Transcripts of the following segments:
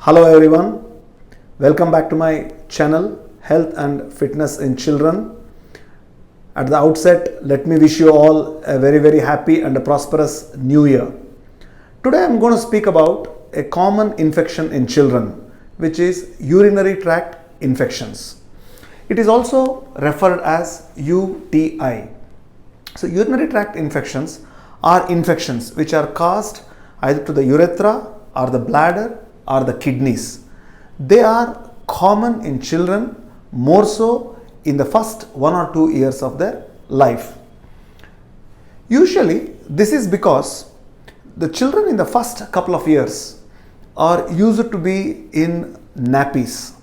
Hello everyone, welcome back to my channel Health and Fitness in Children. At the outset, let me wish you all a very happy and a prosperous new year. Today I am going to speak about a common infection in children, which is urinary tract infections. It is also referred as UTI. So urinary tract infections are infections which are caused either to the urethra or the bladder or the kidneys. They are common in children, more so in the first 1 or 2 years of their life. Usually this is because the children in the first couple of years are used to be in nappies.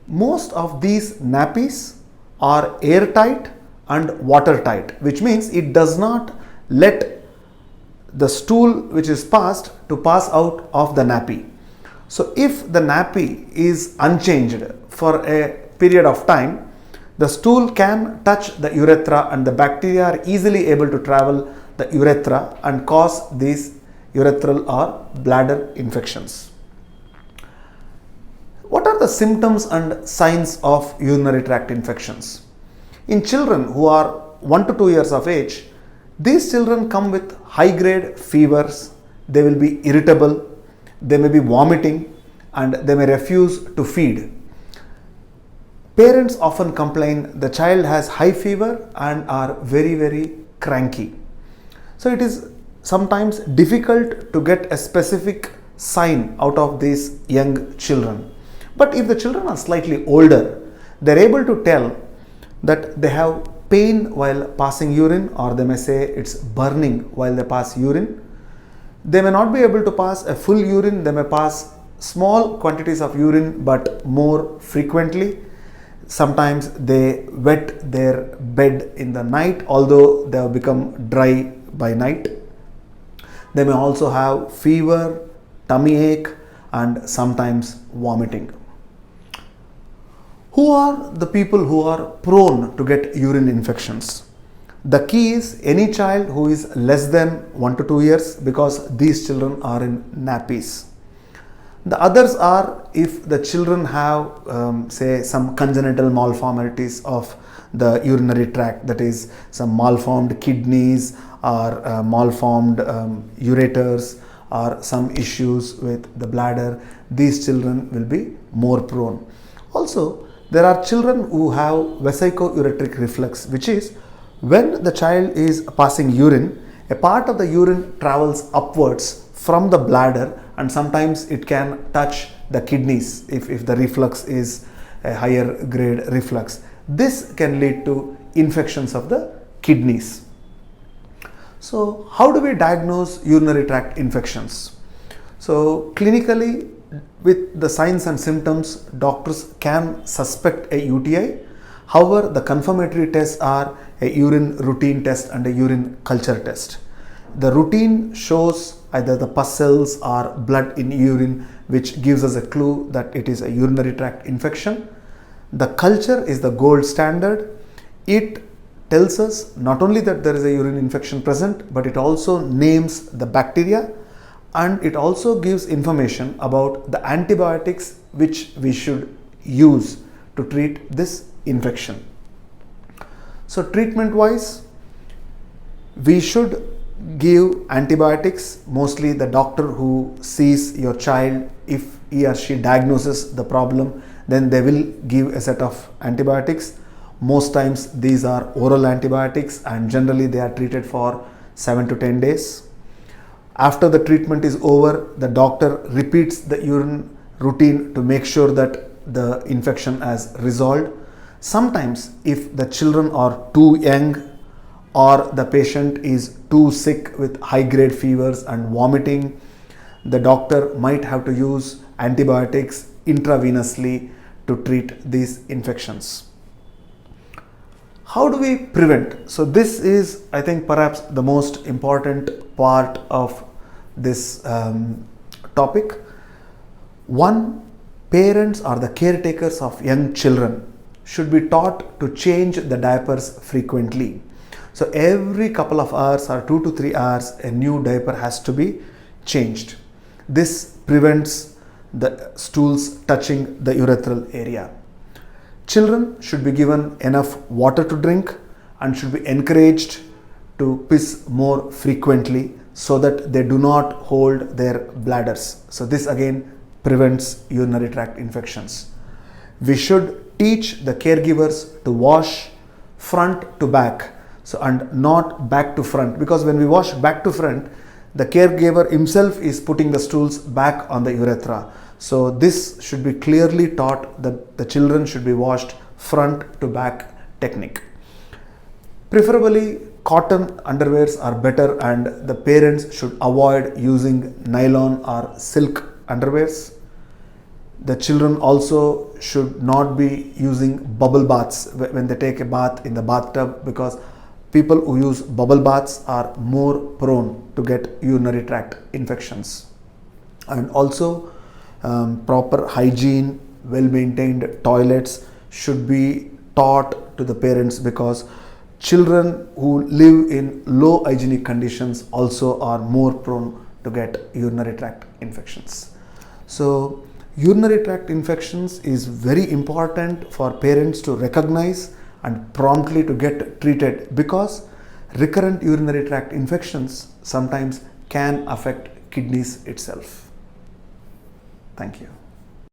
Most of these nappies are airtight and watertight, which means it does not let the stool which is passed to pass out of the nappy. So if the nappy is unchanged for a period of time, the stool can touch the urethra and the bacteria are easily able to travel the urethra and cause these urethral or bladder infections. What are the symptoms and signs of urinary tract infections? In children who are 1 to 2 years of age, these children come with high grade fevers, they will be irritable, they may be vomiting, and they may refuse to feed. Parents often complain the child has high fever and are very cranky. So it is sometimes difficult to get a specific sign out of these young children. But if the children are slightly older, they are able to tell that they have pain while passing urine, or they may say it's burning while they pass urine. They may not be able to pass a full urine, they may pass small quantities of urine but more frequently. Sometimes they wet their bed in the night, although they have become dry by night. They may also have fever, tummy ache, and sometimes vomiting. Who are the people who are prone to get urine infections? The key is any child who is less than 1 to 2 years, because these children are in nappies. The others are if the children have say some congenital malformities of the urinary tract, that is some malformed kidneys or malformed ureters or some issues with the bladder. These children will be more prone. Also, there are children who have vesico-ureteric reflux, which is when the child is passing urine, a part of the urine travels upwards from the bladder and sometimes it can touch the kidneys if the reflux is a higher grade reflux. This can lead to infections of the kidneys. So how do we diagnose urinary tract infections? So clinically, with the signs and symptoms, doctors can suspect a UTI. However, the confirmatory tests are a urine routine test and a urine culture test. The routine shows either the pus cells or blood in urine, which gives us a clue that it is a urinary tract infection. The culture is the gold standard. It tells us not only that there is a urine infection present, but it also names the bacteria, and it also gives information about the antibiotics which we should use to treat this infection. So treatment wise, we should give antibiotics. Mostly the doctor who sees your child, if he or she diagnoses the problem, then they will give a set of antibiotics. Most times these are oral antibiotics and generally they are treated for 7 to 10 days. After the treatment is over, the doctor repeats the urine routine to make sure that the infection has resolved. Sometimes if the children are too young or the patient is too sick with high grade fevers and vomiting, the doctor might have to use antibiotics intravenously to treat these infections. How do we prevent? So this is, I think, perhaps the most important part of this topic. One, parents or the caretakers of young children should be taught to change the diapers frequently. So every couple of hours or 2 to 3 hours, a new diaper has to be changed. This prevents the stools touching the urethral area. Children should be given enough water to drink and should be encouraged to piss more frequently so that they do not hold their bladders. So this again prevents urinary tract infections. We should teach the caregivers to wash front to back, so and not back to front, because when we wash back to front, the caregiver himself is putting the stools back on the urethra. So this should be clearly taught that the children should be washed front to back technique. Preferably cotton underwears are better, and the parents should avoid using nylon or silk underwears. The children also should not be using bubble baths when they take a bath in the bathtub, because people who use bubble baths are more prone to get urinary tract infections. And also proper hygiene, well-maintained toilets should be taught to the parents, because children who live in low hygienic conditions also are more prone to get urinary tract infections. So urinary tract infections is very important for parents to recognize and promptly to get treated, because recurrent urinary tract infections sometimes can affect kidneys itself. Thank you.